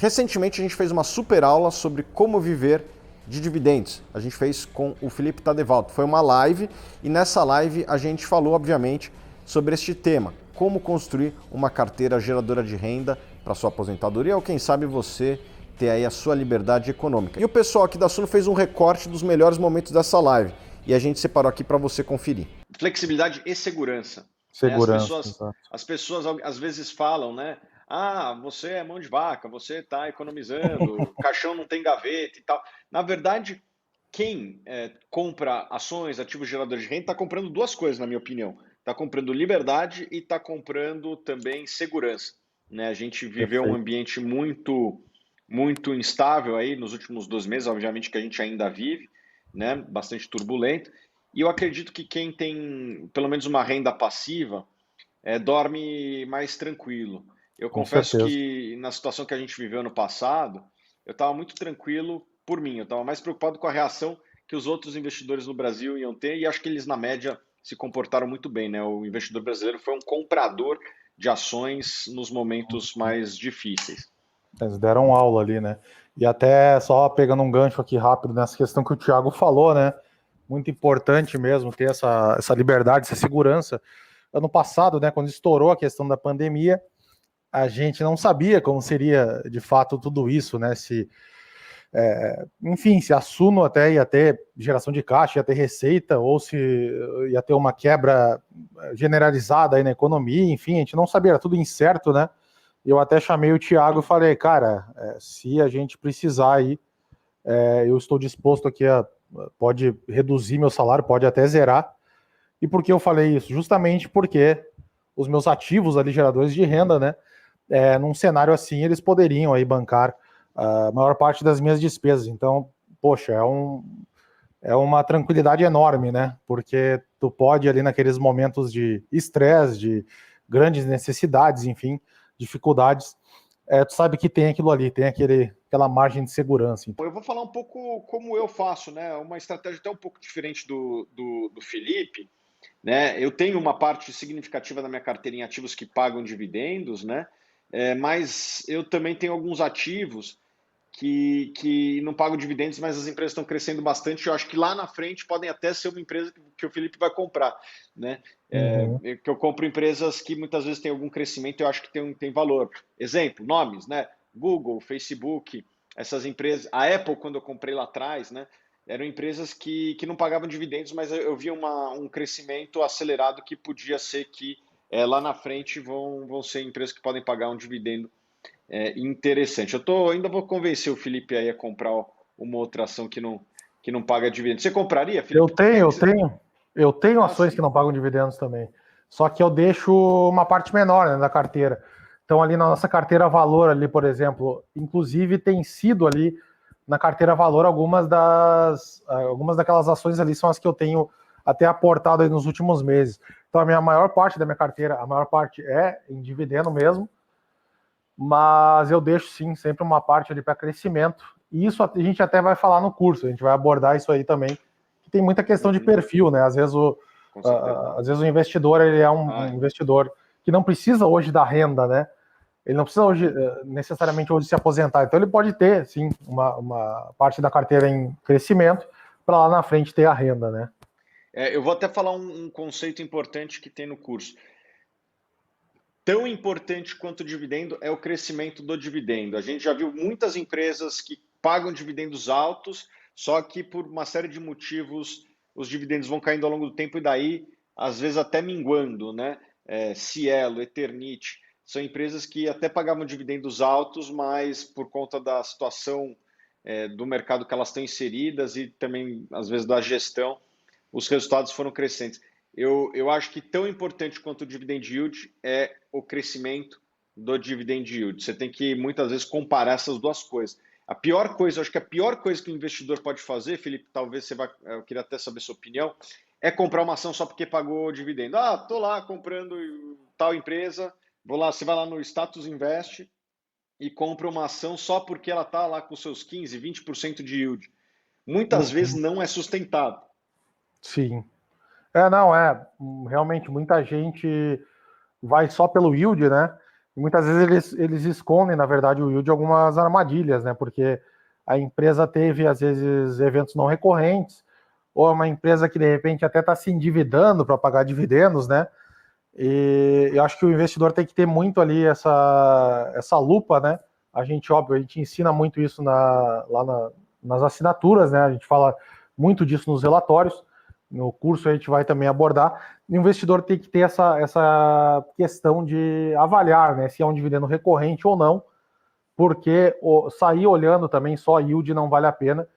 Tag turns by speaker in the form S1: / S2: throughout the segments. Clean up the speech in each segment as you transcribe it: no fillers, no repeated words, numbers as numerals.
S1: Recentemente a gente fez uma super aula sobre como viver de dividendos. A gente fez com o Felipe Tadevalto. Foi uma live e nessa live a gente falou, obviamente, sobre este tema. Como construir uma carteira geradora de renda para sua aposentadoria ou quem sabe você ter aí a sua liberdade econômica. E o pessoal aqui da Suno fez um recorte dos melhores momentos dessa live e a gente separou aqui para você conferir.
S2: Flexibilidade e segurança.
S3: Segurança.
S2: As pessoas às vezes falam, né? Ah, você é mão de vaca, você está economizando, o caixão não tem gaveta e tal. Na verdade, quem compra ações, ativos geradores de renda, está comprando duas coisas, na minha opinião. Está comprando liberdade e está comprando também segurança. Né? A gente viveu um ambiente muito instável aí nos últimos 2 meses, obviamente que a gente ainda vive, né? Bastante turbulento. E eu acredito que quem tem pelo menos uma renda passiva dorme mais tranquilo. Eu confesso que na situação que a gente viveu no passado, eu estava muito tranquilo por mim, eu estava mais preocupado com a reação que os outros investidores no Brasil iam ter e acho que eles, na média, se comportaram muito bem. Né? O investidor brasileiro foi um comprador de ações nos momentos mais difíceis.
S3: Eles deram aula ali, né? E até só pegando um gancho aqui rápido nessa questão que o Thiago falou, né? Muito importante mesmo ter essa liberdade, essa segurança. Ano passado, né, quando estourou a questão da pandemia, a gente não sabia como seria de fato tudo isso, né? Enfim, se a Suno até ia ter geração de caixa, ia ter receita, ou se ia ter uma quebra generalizada aí na economia, enfim, a gente não sabia, era tudo incerto, né? Eu até chamei o Thiago e falei, cara, se a gente precisar aí, eu estou disposto aqui pode reduzir meu salário, pode até zerar. E por que eu falei isso? Justamente porque os meus ativos ali, geradores de renda, né, num cenário assim, eles poderiam aí bancar a maior parte das minhas despesas. Então, poxa, é uma tranquilidade enorme, né? Porque tu pode ali naqueles momentos de estresse, de grandes necessidades, enfim, dificuldades, tu sabe que tem aquilo ali, tem aquela margem de segurança.
S2: Eu vou falar um pouco como eu faço, né? Uma estratégia até um pouco diferente do Felipe, né? Eu tenho uma parte significativa da minha carteira em ativos que pagam dividendos, né? Mas eu também tenho alguns ativos que não pagam dividendos, mas as empresas estão crescendo bastante. Eu acho que lá na frente podem até ser uma empresa que o Felipe vai comprar, né? Que eu compro empresas que muitas vezes têm algum crescimento e eu acho que tem valor. Exemplo, nomes, né? Google, Facebook, essas empresas. A Apple, quando eu comprei lá atrás, né? Eram empresas que não pagavam dividendos, mas eu via um crescimento acelerado que podia ser que lá na frente vão ser empresas que podem pagar um dividendo interessante. Ainda vou convencer o Felipe aí a comprar uma outra ação que não paga dividendos. Você compraria, Felipe?
S3: Eu tenho ações que não pagam dividendos também. Só que eu deixo uma parte menor, né, da carteira. Então ali na nossa carteira valor ali, por exemplo, inclusive tem sido ali na carteira valor algumas daquelas ações ali são as que eu tenho até aportado aí nos últimos meses. Então a maior parte da minha carteira, a maior parte é em dividendo mesmo, mas eu deixo sim sempre uma parte ali para crescimento. E isso a gente até vai falar no curso, a gente vai abordar isso aí também, que tem muita questão de perfil, né? Às vezes o investidor ele é um investidor que não precisa hoje da renda, né? Ele não precisa hoje necessariamente hoje se aposentar, então ele pode ter sim uma parte da carteira em crescimento para lá na frente ter a renda, né?
S2: Eu vou até falar um conceito importante que tem no curso. Tão importante quanto o dividendo é o crescimento do dividendo. A gente já viu muitas empresas que pagam dividendos altos, só que por uma série de motivos os dividendos vão caindo ao longo do tempo e daí, às vezes, até minguando, né? Cielo, Eternit, são empresas que até pagavam dividendos altos, mas por conta da situação do mercado que elas estão inseridas e também, às vezes, da gestão, os resultados foram crescentes. Eu acho que tão importante quanto o dividend yield é o crescimento do dividend yield. Você tem que, muitas vezes, comparar essas duas coisas. Acho que a pior coisa que o investidor pode fazer, Felipe, talvez eu queria até saber a sua opinião, é comprar uma ação só porque pagou dividendo. Tô lá comprando tal empresa, você vai lá no Status Invest e compra uma ação só porque ela está lá com seus 15, 20% de yield. Muitas vezes não é sustentável.
S3: Sim. Realmente muita gente vai só pelo yield, né? E muitas vezes eles escondem, na verdade, o yield de algumas armadilhas, né? Porque a empresa teve, às vezes, eventos não recorrentes, ou é uma empresa que, de repente, até está se endividando para pagar dividendos, né? E eu acho que o investidor tem que ter muito ali essa lupa, né? A gente, óbvio, a gente ensina muito isso nas assinaturas, né? A gente fala muito disso nos relatórios. No curso a gente vai também abordar. O investidor tem que ter essa questão de avaliar, né? Se é um dividendo recorrente ou não, porque sair olhando também só yield não vale a pena.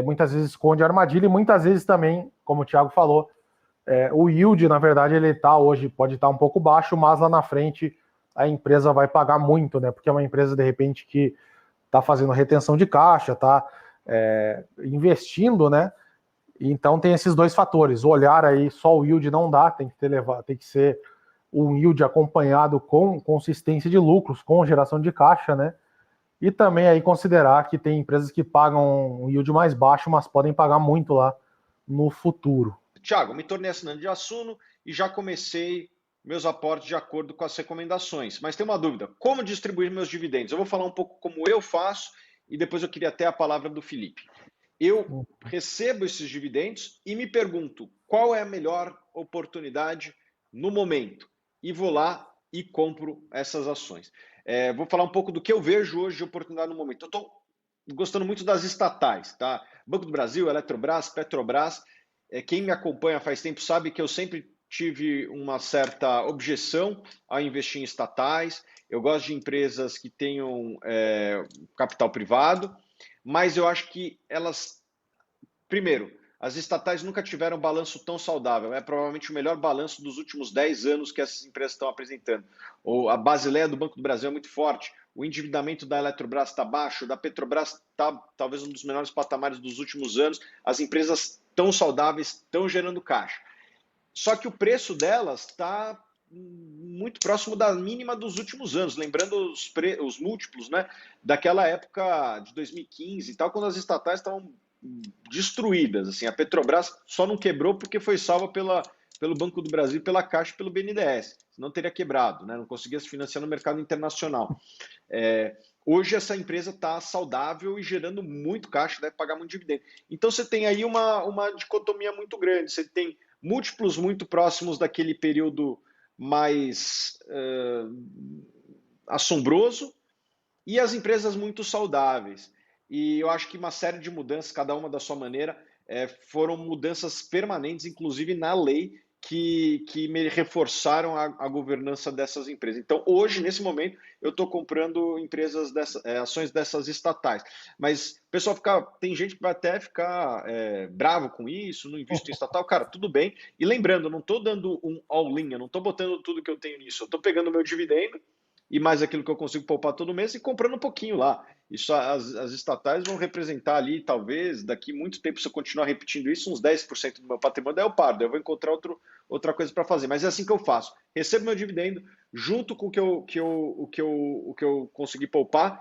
S3: Muitas vezes esconde armadilha e muitas vezes também, como o Thiago falou, o yield, na verdade, ele tá hoje, pode estar um pouco baixo, mas lá na frente a empresa vai pagar muito, né? Porque é uma empresa, de repente, que está fazendo retenção de caixa, está investindo, né? Então tem esses dois fatores. Olhar aí só o yield não dá, tem que ser um yield acompanhado com consistência de lucros, com geração de caixa, né? E também aí considerar que tem empresas que pagam um yield mais baixo, mas podem pagar muito lá no futuro.
S2: Thiago, me tornei assinante de Assuno e já comecei meus aportes de acordo com as recomendações. Mas tem uma dúvida: como distribuir meus dividendos? Eu vou falar um pouco como eu faço e depois eu queria até a palavra do Felipe. Eu recebo esses dividendos e me pergunto qual é a melhor oportunidade no momento. E vou lá e compro essas ações. Vou falar um pouco do que eu vejo hoje de oportunidade no momento. Eu estou gostando muito das estatais, tá? Banco do Brasil, Eletrobras, Petrobras. Quem me acompanha faz tempo sabe que eu sempre tive uma certa objeção a investir em estatais. Eu gosto de empresas que tenham capital privado, mas eu acho que elas, primeiro, as estatais nunca tiveram um balanço tão saudável. É provavelmente o melhor balanço dos últimos 10 anos que essas empresas estão apresentando. A Basileia do Banco do Brasil é muito forte, o endividamento da Eletrobras está baixo, da Petrobras está talvez um dos menores patamares dos últimos anos. As empresas tão saudáveis, estão gerando caixa. Só que o preço delas está muito próximo da mínima dos últimos anos, lembrando os múltiplos, né, daquela época de 2015 e tal, quando as estatais estavam destruídas. Assim, a Petrobras só não quebrou porque foi salva pelo Banco do Brasil, pela Caixa e pelo BNDES, senão teria quebrado, né, não conseguia se financiar no mercado internacional. Hoje essa empresa está saudável e gerando muito caixa, deve pagar muito dividendo. Então você tem aí uma dicotomia muito grande, você tem múltiplos muito próximos daquele período mais assombroso e as empresas muito saudáveis. E eu acho que uma série de mudanças, cada uma da sua maneira, foram mudanças permanentes, inclusive na lei, que me reforçaram a governança dessas empresas. Então, hoje, nesse momento, eu estou comprando ações dessas estatais. Mas o pessoal tem gente que vai até ficar bravo com isso, não invisto em estatal. Cara, tudo bem. E lembrando, eu não estou dando um all-in, eu não estou botando tudo que eu tenho nisso. Eu estou pegando o meu dividendo e mais aquilo que eu consigo poupar todo mês e comprando um pouquinho lá. Isso, as estatais vão representar ali, talvez, daqui muito tempo, se eu continuar repetindo isso, uns 10% do meu patrimônio, daí eu paro, daí eu vou encontrar outra coisa para fazer. Mas é assim que eu faço. Recebo meu dividendo, junto com o que eu consegui poupar.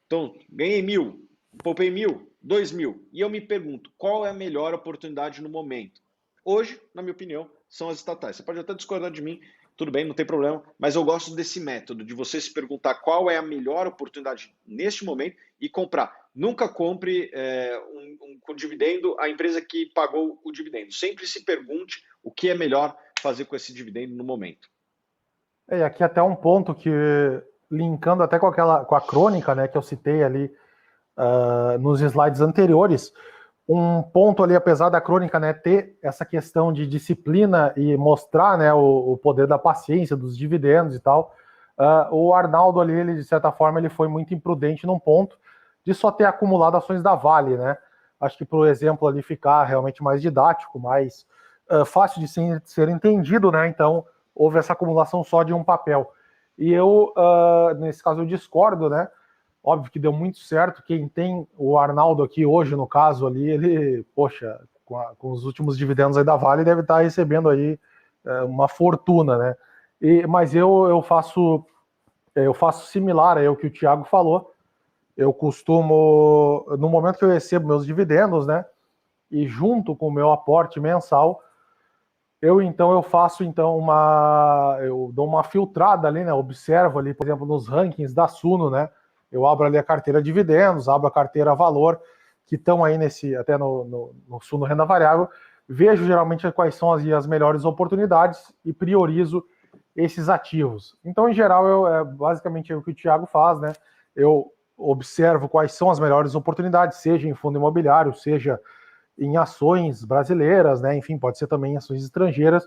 S2: Então, ganhei 1.000, poupei 1.000, 2.000. E eu me pergunto, qual é a melhor oportunidade no momento? Hoje, na minha opinião, são as estatais. Você pode até discordar de mim, tudo bem, não tem problema, mas eu gosto desse método, de você se perguntar qual é a melhor oportunidade neste momento e comprar. Nunca compre com dividendo a empresa que pagou o dividendo. Sempre se pergunte o que é melhor fazer com esse dividendo no momento.
S3: E aqui até um ponto que, linkando até com a crônica, né, que eu citei ali nos slides anteriores, um ponto ali, apesar da crônica, né, ter essa questão de disciplina e mostrar, né, o poder da paciência, dos dividendos e tal, o Arnaldo ali, ele, de certa forma, ele foi muito imprudente num ponto de só ter acumulado ações da Vale, né? Acho que, por exemplo, ali ficar realmente mais didático, mais fácil de ser entendido, né? Então, houve essa acumulação só de um papel. E eu, nesse caso, eu discordo, né? Óbvio que deu muito certo. Quem tem o Arnaldo aqui hoje, no caso ali, ele, poxa, com os últimos dividendos aí da Vale, deve estar recebendo aí uma fortuna, né? Mas eu faço similar aí ao que o Thiago falou. Eu costumo, no momento que eu recebo meus dividendos, né? E junto com o meu aporte mensal, eu faço eu dou uma filtrada ali, né? Observo ali, por exemplo, nos rankings da Suno, né? Eu abro ali a carteira dividendos, abro a carteira valor, que estão aí até no Suno Renda Variável, vejo geralmente quais são as melhores oportunidades e priorizo esses ativos. Então, em geral, é basicamente o que o Thiago faz, né? Eu observo quais são as melhores oportunidades, seja em fundo imobiliário, seja em ações brasileiras, né? Enfim, pode ser também em ações estrangeiras.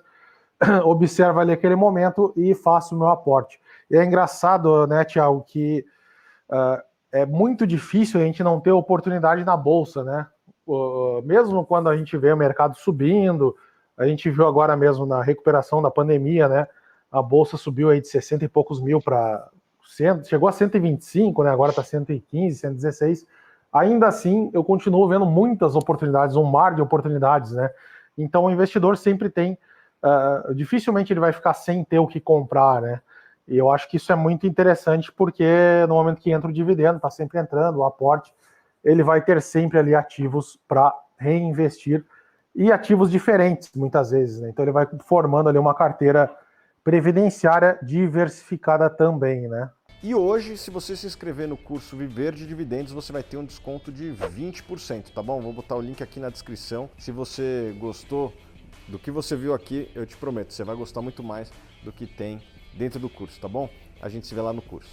S3: Observo ali aquele momento e faço o meu aporte. E é engraçado, né, Thiago, que é muito difícil a gente não ter oportunidade na bolsa, né? Mesmo quando a gente vê o mercado subindo, a gente viu agora mesmo na recuperação da pandemia, né? A bolsa subiu aí de 60 e poucos mil para chegou a 125, né? Agora está 115, 116. Ainda assim, eu continuo vendo muitas oportunidades, um mar de oportunidades, né? Então, o investidor sempre tem, dificilmente ele vai ficar sem ter o que comprar, né? E eu acho que isso é muito interessante porque no momento que entra o dividendo, está sempre entrando o aporte, ele vai ter sempre ali ativos para reinvestir e ativos diferentes, muitas vezes, né? Então ele vai formando ali uma carteira previdenciária diversificada também, né?
S1: E hoje, se você se inscrever no curso Viver de Dividendos, você vai ter um desconto de 20%, tá bom? Vou botar o link aqui na descrição. Se você gostou do que você viu aqui, eu te prometo, você vai gostar muito mais do que tem dentro do curso, tá bom? A gente se vê lá no curso.